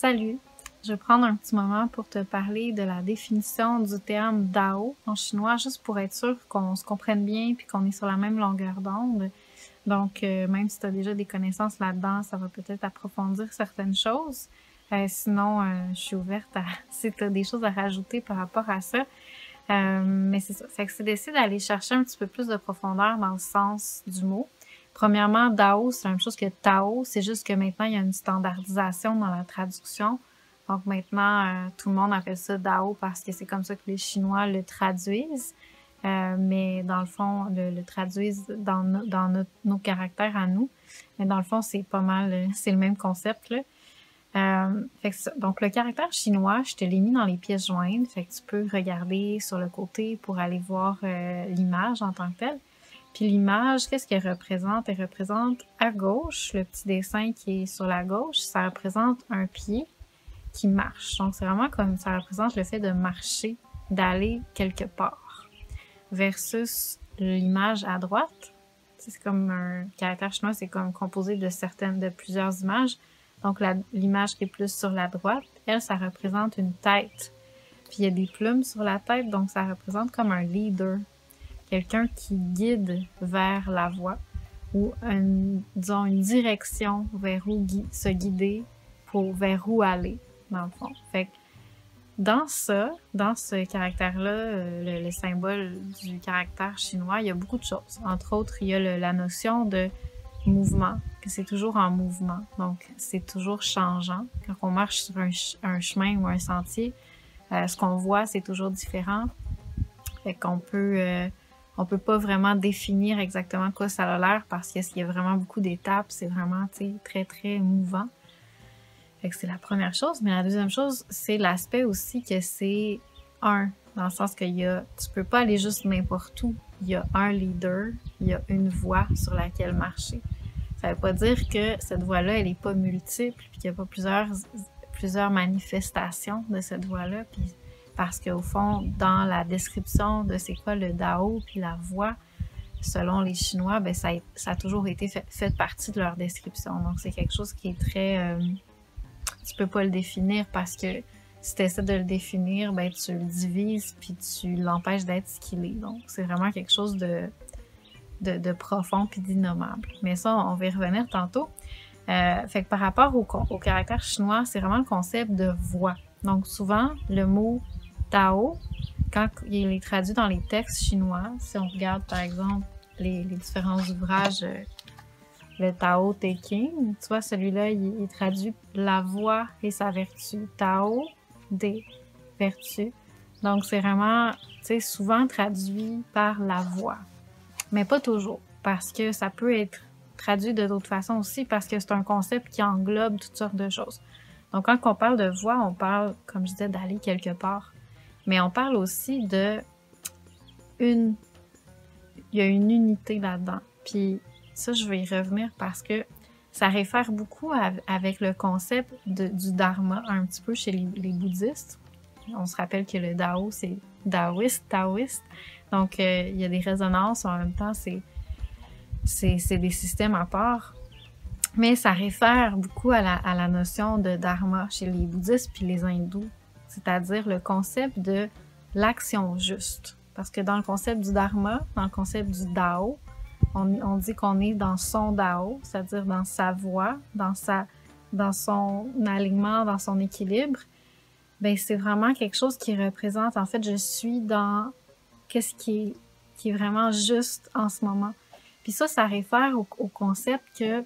Salut! Je vais prendre un petit moment pour te parler de la définition du terme Dao en chinois, juste pour être sûr qu'on se comprenne bien puis qu'on est sur la même longueur d'onde. Donc, même si tu as déjà des connaissances là-dedans, ça va peut-être approfondir certaines choses. Sinon, je suis ouverte à si tu as des choses à rajouter par rapport à ça. Mais c'est ça. Fait que c'est d'essayer d'aller chercher un petit peu plus de profondeur dans le sens du mot. Premièrement, Dao, c'est la même chose que Tao, c'est juste que maintenant, il y a une standardisation dans la traduction. Donc maintenant, tout le monde appelle ça Dao parce que c'est comme ça que les Chinois le traduisent. Mais dans le fond, le traduisent dans nos caractères à nous. Mais dans le fond, c'est pas mal, c'est le même concept, là. Fait que ça. Donc le caractère chinois, je te l'ai mis dans les pièces jointes. Fait que tu peux regarder sur le côté pour aller voir l'image en tant que telle. Puis l'image, qu'est-ce qu'elle représente? Elle représente à gauche, le petit dessin qui est sur la gauche, ça représente un pied qui marche. Donc c'est vraiment comme ça représente le fait de marcher, d'aller quelque part. Versus l'image à droite, c'est comme un caractère chinois, c'est comme composé de plusieurs images. Donc l'image qui est plus sur la droite, elle, ça représente une tête. Puis il y a des plumes sur la tête, donc ça représente comme un leader. Quelqu'un qui guide vers la voie ou disons une direction vers où se guider vers où aller, dans le fond. Fait que dans ce caractère-là, le symbole du caractère chinois, il y a beaucoup de choses. Entre autres, il y a la notion de mouvement, que c'est toujours en mouvement. Donc, c'est toujours changeant. Quand on marche sur un chemin ou un sentier, ce qu'on voit, c'est toujours différent. Fait qu'on on peut pas vraiment définir exactement quoi ça a l'air parce qu'il y a vraiment beaucoup d'étapes, c'est vraiment, tu sais, très, très mouvant. Fait que c'est la première chose. Mais la deuxième chose, c'est l'aspect aussi que c'est dans le sens que tu peux pas aller juste n'importe où. Il y a un leader, il y a une voie sur laquelle marcher. Ça veut pas dire que cette voie-là, elle est pas multiple, puis qu'il y a pas plusieurs manifestations de cette voie-là, puis parce qu'au fond, dans la description de c'est quoi le Dao puis la voie, selon les Chinois, ben ça a toujours été fait partie de leur description. Donc c'est quelque chose qui est très... tu peux pas le définir parce que si tu essaies de le définir, ben tu le divises puis tu l'empêches d'être ce qu'il est. Donc c'est vraiment quelque chose de profond puis d'innommable. Mais ça, on va y revenir tantôt. Fait que par rapport au caractère chinois, c'est vraiment le concept de voie. Donc souvent, le mot Tao, quand il est traduit dans les textes chinois, si on regarde par exemple les différents ouvrages, le Tao Te Ching, tu vois, celui-là, il traduit la voie et sa vertu. Tao, des vertus. Donc c'est vraiment, tu sais, souvent traduit par la voie. Mais pas toujours, parce que ça peut être traduit de d'autres façons aussi, parce que c'est un concept qui englobe toutes sortes de choses. Donc quand on parle de voie, on parle, comme je disais, d'aller quelque part. Mais on parle aussi il y a une unité là-dedans. Puis ça, je vais y revenir parce que ça réfère beaucoup avec le concept du dharma, un petit peu chez les bouddhistes. On se rappelle que le Dao, c'est taoïste. Donc, il y a des résonances, en même temps, c'est des systèmes à part. Mais ça réfère beaucoup à la notion de dharma chez les bouddhistes puis les hindous. C'est-à-dire le concept de l'action juste. Parce que dans le concept du dharma, dans le concept du Dao, on dit qu'on est dans son Dao, c'est-à-dire dans sa voie, dans son alignement, dans son équilibre. Ben c'est vraiment quelque chose qui représente, en fait, je suis dans qu'est-ce qui est vraiment juste en ce moment. Puis ça réfère au concept que,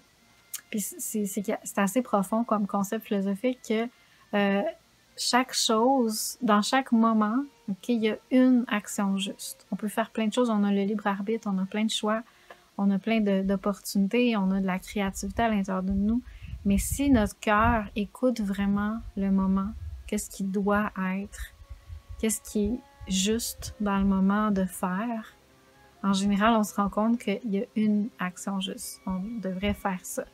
puis c'est assez profond comme concept philosophique que chaque chose, dans chaque moment, il y a une action juste. On peut faire plein de choses, on a le libre arbitre, on a plein de choix, on a plein d'opportunités, on a de la créativité à l'intérieur de nous. Mais si notre cœur écoute vraiment le moment, qu'est-ce qui doit être, qu'est-ce qui est juste dans le moment de faire, en général, on se rend compte qu'il y a une action juste. On devrait faire ça.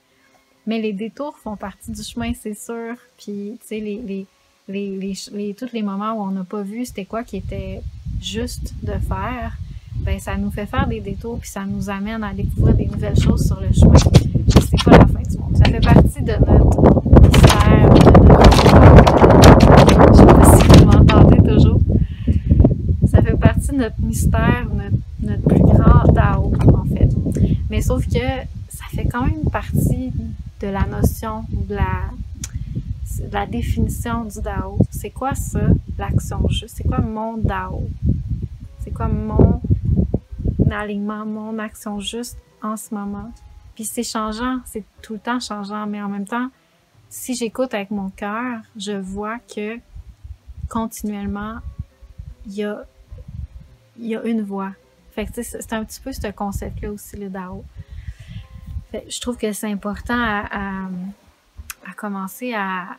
Mais les détours font partie du chemin, c'est sûr. Puis, tu sais, tous les moments où on n'a pas vu c'était quoi qui était juste de faire, ben ça nous fait faire des détours puis ça nous amène à découvrir des nouvelles choses sur le chemin. C'est pas la fin du monde. Ça fait partie de notre sphère, de notre notre mystère, notre plus grand Tao, en fait. Mais sauf que ça fait quand même partie de la notion, de la définition du Tao. C'est quoi ça, l'action juste? C'est quoi mon Tao? C'est quoi mon alignement, mon action juste en ce moment? Puis c'est changeant, c'est tout le temps changeant, mais en même temps, si j'écoute avec mon cœur, je vois que continuellement, il y a une voix. Fait que tu sais, c'est un petit peu ce concept-là aussi, le Tao. Fait, je trouve que c'est important à commencer à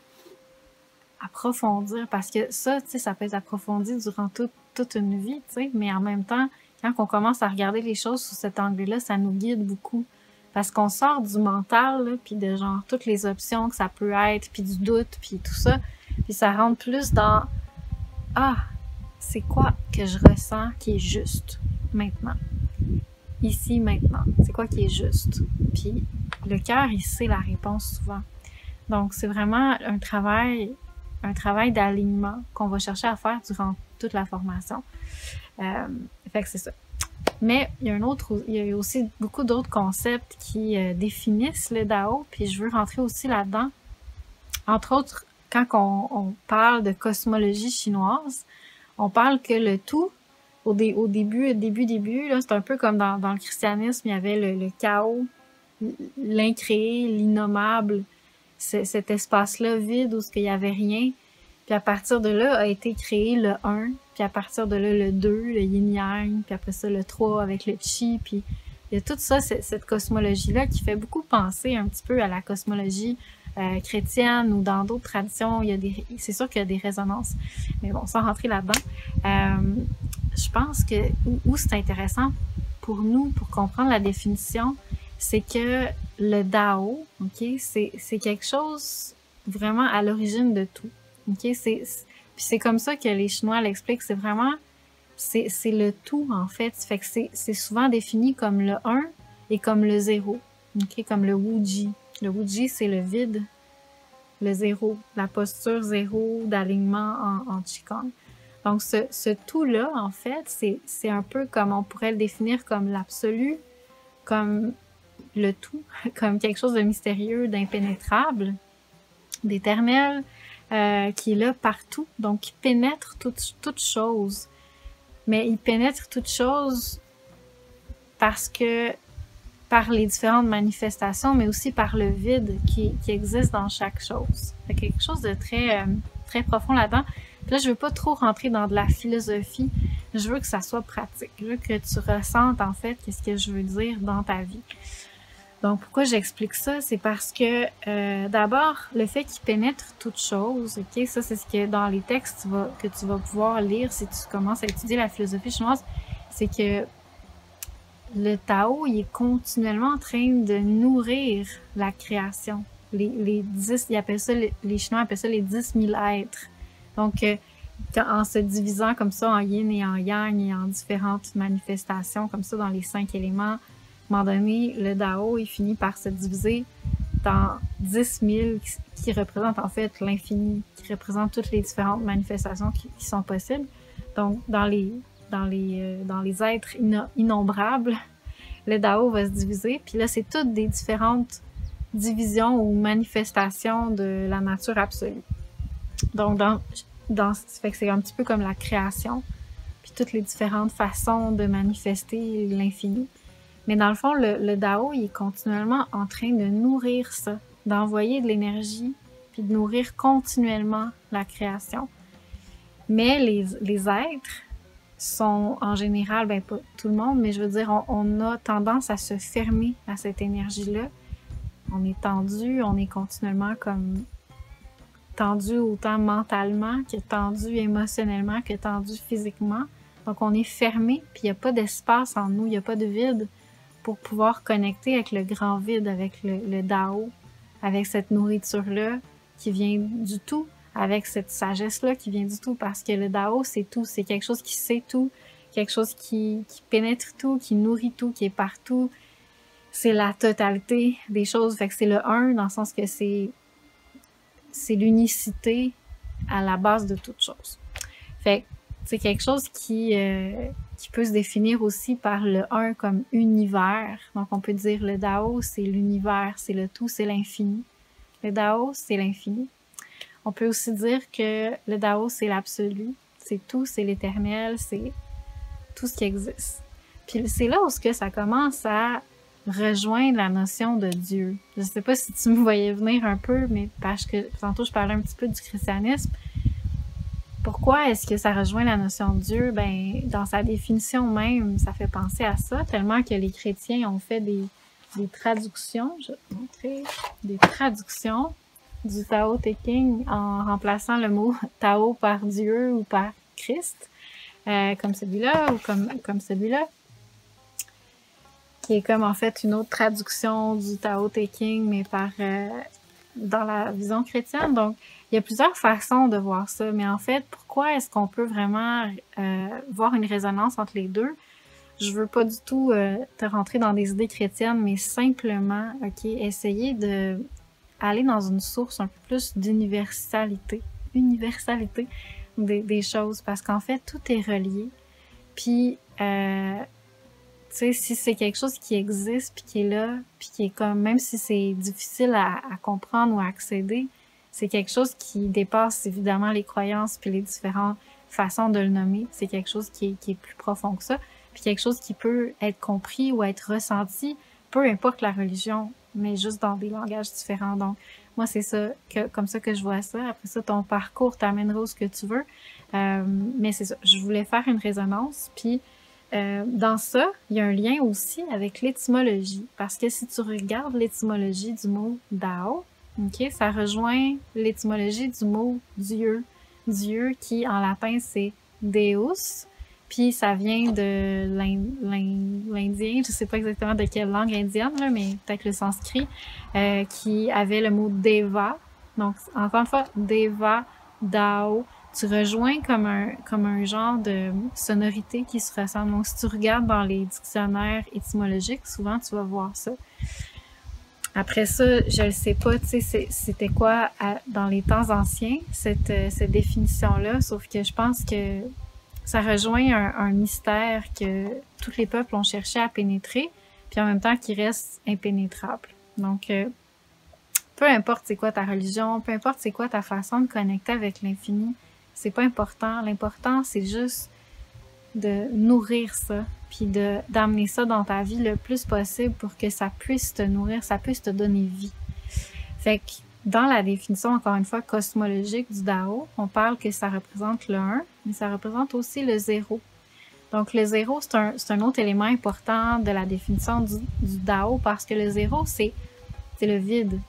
approfondir, parce que ça, tu sais, ça peut être approfondi durant toute une vie, tu sais, mais en même temps, quand on commence à regarder les choses sous cet angle-là, ça nous guide beaucoup. Parce qu'on sort du mental, là, puis de genre toutes les options que ça peut être, puis du doute, puis tout ça, puis ça rentre plus dans « Ah, c'est quoi que je ressens qui est juste maintenant? Ici, maintenant. C'est quoi qui est juste? » Puis le cœur, il sait la réponse souvent. Donc, c'est vraiment un travail d'alignement qu'on va chercher à faire durant toute la formation. Fait que c'est ça. Mais il y a aussi beaucoup d'autres concepts qui définissent le Tao, puis je veux rentrer aussi là-dedans. Entre autres, quand on parle de cosmologie chinoise, on parle que le tout, au début, là, c'est un peu comme dans le christianisme, il y avait le chaos, l'incréé, l'innommable, cet espace-là vide où il n'y avait rien. Puis à partir de là a été créé le 1, puis à partir de là le 2, le yin-yang, puis après ça le 3 avec le chi, puis il y a tout ça, cette cosmologie-là qui fait beaucoup penser un petit peu à la cosmologie chrétienne ou dans d'autres traditions. C'est sûr qu'il y a des résonances, mais bon, sans rentrer là-dedans, je pense que où c'est intéressant pour nous, pour comprendre la définition, c'est que le Tao, ok, c'est quelque chose vraiment à l'origine de tout. Ok, c'est comme ça que les Chinois l'expliquent. C'est vraiment, c'est le tout en fait. Fait que c'est souvent défini comme le 1 et comme le 0. Ok, comme le Wuji. Le Wuji, c'est le vide, le 0, la posture 0 d'alignement en Qigong. Donc ce tout-là, en fait, c'est un peu comme on pourrait le définir comme l'absolu, comme le tout, comme quelque chose de mystérieux, d'impénétrable, d'éternel, qui est là partout, donc qui pénètre toute chose. Mais il pénètre toute chose par les différentes manifestations, mais aussi par le vide qui existe dans chaque chose. Fait quelque chose de très profond là-dedans. Puis là, je veux pas trop rentrer dans de la philosophie. Je veux que ça soit pratique. Je veux que tu ressentes, en fait, qu'est-ce que je veux dire dans ta vie. Donc, pourquoi j'explique ça? C'est parce que, d'abord, le fait qu'il pénètre toute chose, ok, ça, c'est ce que dans les textes que tu vas pouvoir lire si tu commences à étudier la philosophie chinoise, c'est que le Tao, il est continuellement en train de nourrir la création. Les Chinois appellent ça les 10 000 êtres. Donc, en se divisant comme ça en yin et en yang et en différentes manifestations, comme ça dans les 5 éléments, à un moment donné, le Tao, il finit par se diviser dans 10 000 qui représentent en fait l'infini, qui représentent toutes les différentes manifestations qui sont possibles. Donc, dans les êtres innombrables, le Tao va se diviser. Puis là, c'est toutes des différentes divisions ou manifestations de la nature absolue. Donc, ça fait que c'est un petit peu comme la création, puis toutes les différentes façons de manifester l'infini. Mais dans le fond, le Tao, il est continuellement en train de nourrir ça, d'envoyer de l'énergie, puis de nourrir continuellement la création. Mais les êtres sont en général, ben pas tout le monde, mais je veux dire, on a tendance à se fermer à cette énergie-là. On est tendu, on est continuellement comme tendu autant mentalement que tendu émotionnellement que tendu physiquement. Donc on est fermé, puis il n'y a pas d'espace en nous, il n'y a pas de vide pour pouvoir connecter avec le grand vide, avec le Tao, avec cette nourriture-là qui vient du tout, avec cette sagesse-là qui vient du tout, parce que le Tao, c'est tout, c'est quelque chose qui sait tout, quelque chose qui pénètre tout, qui nourrit tout, qui est partout. C'est la totalité des choses, fait que c'est le un, dans le sens que c'est l'unicité à la base de toute chose. Fait que c'est quelque chose qui qui peut se définir aussi par le 1 comme univers. Donc, on peut dire le Dao, c'est l'univers, c'est le tout, c'est l'infini. Le Dao, c'est l'infini. On peut aussi dire que le Dao, c'est l'absolu, c'est tout, c'est l'éternel, c'est tout ce qui existe. Puis c'est là où ça commence à rejoindre la notion de Dieu. Je sais pas si tu me voyais venir un peu, mais parce que tantôt je parlais un petit peu du christianisme. Pourquoi est-ce que ça rejoint la notion de Dieu? Ben, dans sa définition même, ça fait penser à ça, tellement que les chrétiens ont fait des traductions, je vais te montrer, des traductions du Tao Te Ching en remplaçant le mot Tao par Dieu ou par Christ, comme celui-là ou comme celui-là, qui est comme en fait une autre traduction du Tao Te Ching, mais par dans la vision chrétienne. Donc, il y a plusieurs façons de voir ça, mais en fait, pourquoi est-ce qu'on peut vraiment voir une résonance entre les deux? Je veux pas du tout te rentrer dans des idées chrétiennes, mais simplement, essayer de aller dans une source un peu plus d'universalité des choses, parce qu'en fait, tout est relié. Puis, tu sais, si c'est quelque chose qui existe, puis qui est là, puis qui est comme, même si c'est difficile à comprendre ou à accéder, c'est quelque chose qui dépasse évidemment les croyances puis les différentes façons de le nommer. C'est quelque chose qui est plus profond que ça, puis quelque chose qui peut être compris ou être ressenti, peu importe la religion, mais juste dans des langages différents. Donc, moi, c'est ça, comme ça que je vois ça. Après ça, ton parcours t'amènera où ce que tu veux. Mais c'est ça, je voulais faire une résonance, puis dans ça, il y a un lien aussi avec l'étymologie, parce que si tu regardes l'étymologie du mot Dao, ça rejoint l'étymologie du mot Dieu. Dieu qui, en latin, c'est Deus, puis ça vient de l'indien, je sais pas exactement de quelle langue indienne, là, mais peut-être le sanskrit, qui avait le mot Deva. Donc, encore une fois, Deva, Dao, tu rejoins comme un genre de sonorité qui se ressemble. Donc, si tu regardes dans les dictionnaires étymologiques, souvent, tu vas voir ça. Après ça, je ne sais pas, tu sais, c'était quoi dans les temps anciens, cette définition-là, sauf que je pense que ça rejoint un mystère que tous les peuples ont cherché à pénétrer, puis en même temps qui reste impénétrable. Donc, peu importe c'est quoi ta religion, peu importe c'est quoi ta façon de connecter avec l'infini, c'est pas important. L'important, c'est juste de nourrir ça, puis d'amener ça dans ta vie le plus possible pour que ça puisse te nourrir, ça puisse te donner vie. Fait que dans la définition, encore une fois, cosmologique du Dao, on parle que ça représente le 1, mais ça représente aussi le 0. Donc le 0, c'est un autre élément important de la définition du Dao, parce que le 0, c'est le vide.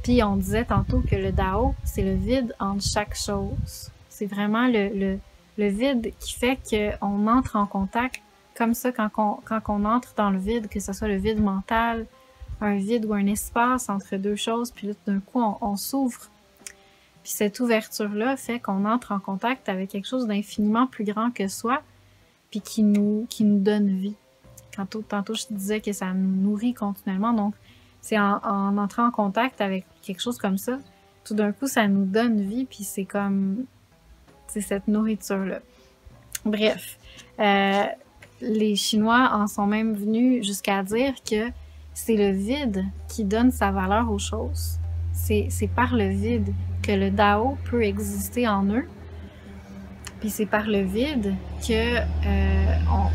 Puis on disait tantôt que le Dao, c'est le vide entre chaque chose. C'est vraiment le vide qui fait qu'on entre en contact comme ça quand on entre dans le vide, que ce soit le vide mental, un vide ou un espace entre deux choses, puis là, d'un coup, on s'ouvre. Puis cette ouverture-là fait qu'on entre en contact avec quelque chose d'infiniment plus grand que soi, puis qui nous donne vie. Tantôt, je te disais que ça nous nourrit continuellement, donc c'est en entrant en contact avec quelque chose comme ça, tout d'un coup, ça nous donne vie, puis c'est comme... c'est cette nourriture-là. Bref, les Chinois en sont même venus jusqu'à dire que c'est le vide qui donne sa valeur aux choses. C'est par le vide que le Dao peut exister en eux. Puis c'est par le vide que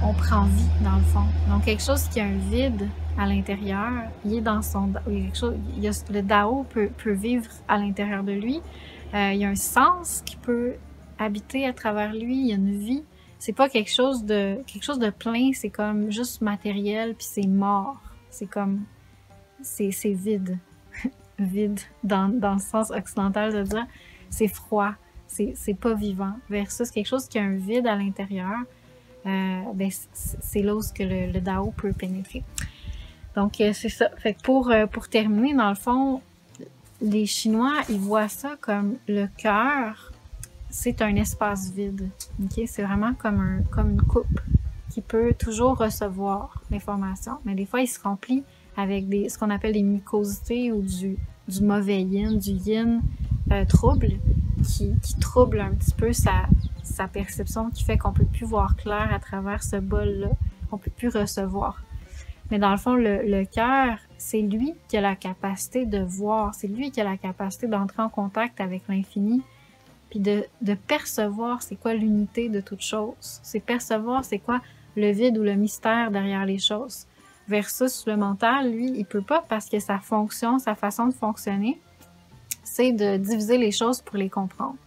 on prend vie, dans le fond. Donc quelque chose qui a un vide à l'intérieur, il est dans son... le Dao peut vivre à l'intérieur de lui. Il y a un sens qui peut habiter à travers lui, il y a une vie. C'est pas quelque chose de plein, c'est comme juste matériel, puis c'est mort. C'est comme... c'est vide. Vide, dans le sens occidental de dire, c'est froid, c'est pas vivant. Versus quelque chose qui a un vide à l'intérieur, ben c'est là où le Dao peut pénétrer. Donc, c'est ça. Fait que pour terminer, dans le fond, les Chinois, ils voient ça comme le cœur, c'est un espace vide. Okay? C'est vraiment comme une coupe qui peut toujours recevoir l'information. Mais des fois, il se remplit avec ce qu'on appelle des mucosités ou du mauvais yin, du yin trouble, qui trouble un petit peu sa perception qui fait qu'on peut plus voir clair à travers ce bol-là, qu'on peut plus recevoir. Mais dans le fond, le cœur, c'est lui qui a la capacité de voir, c'est lui qui a la capacité d'entrer en contact avec l'infini, puis de percevoir c'est quoi l'unité de toute chose. C'est percevoir c'est quoi le vide ou le mystère derrière les choses. Versus le mental, lui, il peut pas parce que sa fonction, sa façon de fonctionner, c'est de diviser les choses pour les comprendre.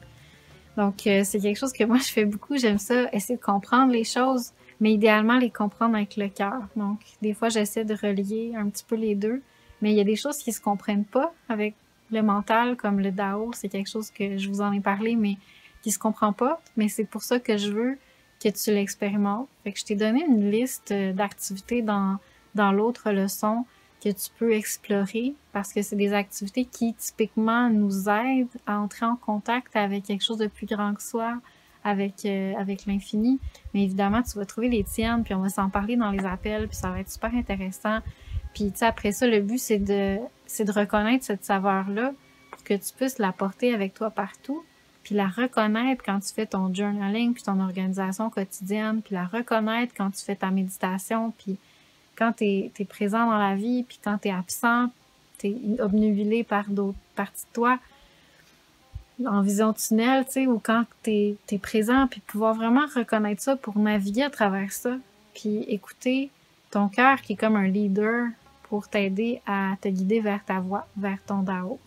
Donc, c'est quelque chose que moi, je fais beaucoup. J'aime ça, essayer de comprendre les choses, mais idéalement, les comprendre avec le cœur. Donc, des fois, j'essaie de relier un petit peu les deux, mais il y a des choses qui se comprennent pas avec le mental, comme le Dao. C'est quelque chose que je vous en ai parlé, mais qui se comprend pas. Mais c'est pour ça que je veux que tu l'expérimentes. Fait que je t'ai donné une liste d'activités dans l'autre leçon que tu peux explorer parce que c'est des activités qui typiquement nous aident à entrer en contact avec quelque chose de plus grand que soi, avec l'infini. Mais évidemment, tu vas trouver les tiennes, puis on va s'en parler dans les appels, puis ça va être super intéressant. Puis tu sais, après ça, le but, c'est de reconnaître cette saveur-là pour que tu puisses la porter avec toi partout, puis la reconnaître quand tu fais ton journaling, puis ton organisation quotidienne, puis la reconnaître quand tu fais ta méditation, puis quand t'es présent dans la vie, puis quand t'es absent, t'es obnubilé par d'autres parties de toi, en vision tunnel, tu sais, ou quand t'es présent, puis pouvoir vraiment reconnaître ça pour naviguer à travers ça, puis écouter ton cœur qui est comme un leader pour t'aider à te guider vers ta voie, vers ton Dao,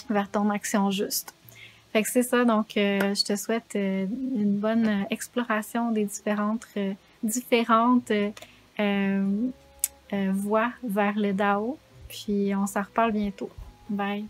vers ton action juste. Fait que c'est ça, donc je te souhaite une bonne exploration des différentes voie vers le Dao. Puis on s'en reparle bientôt. Bye!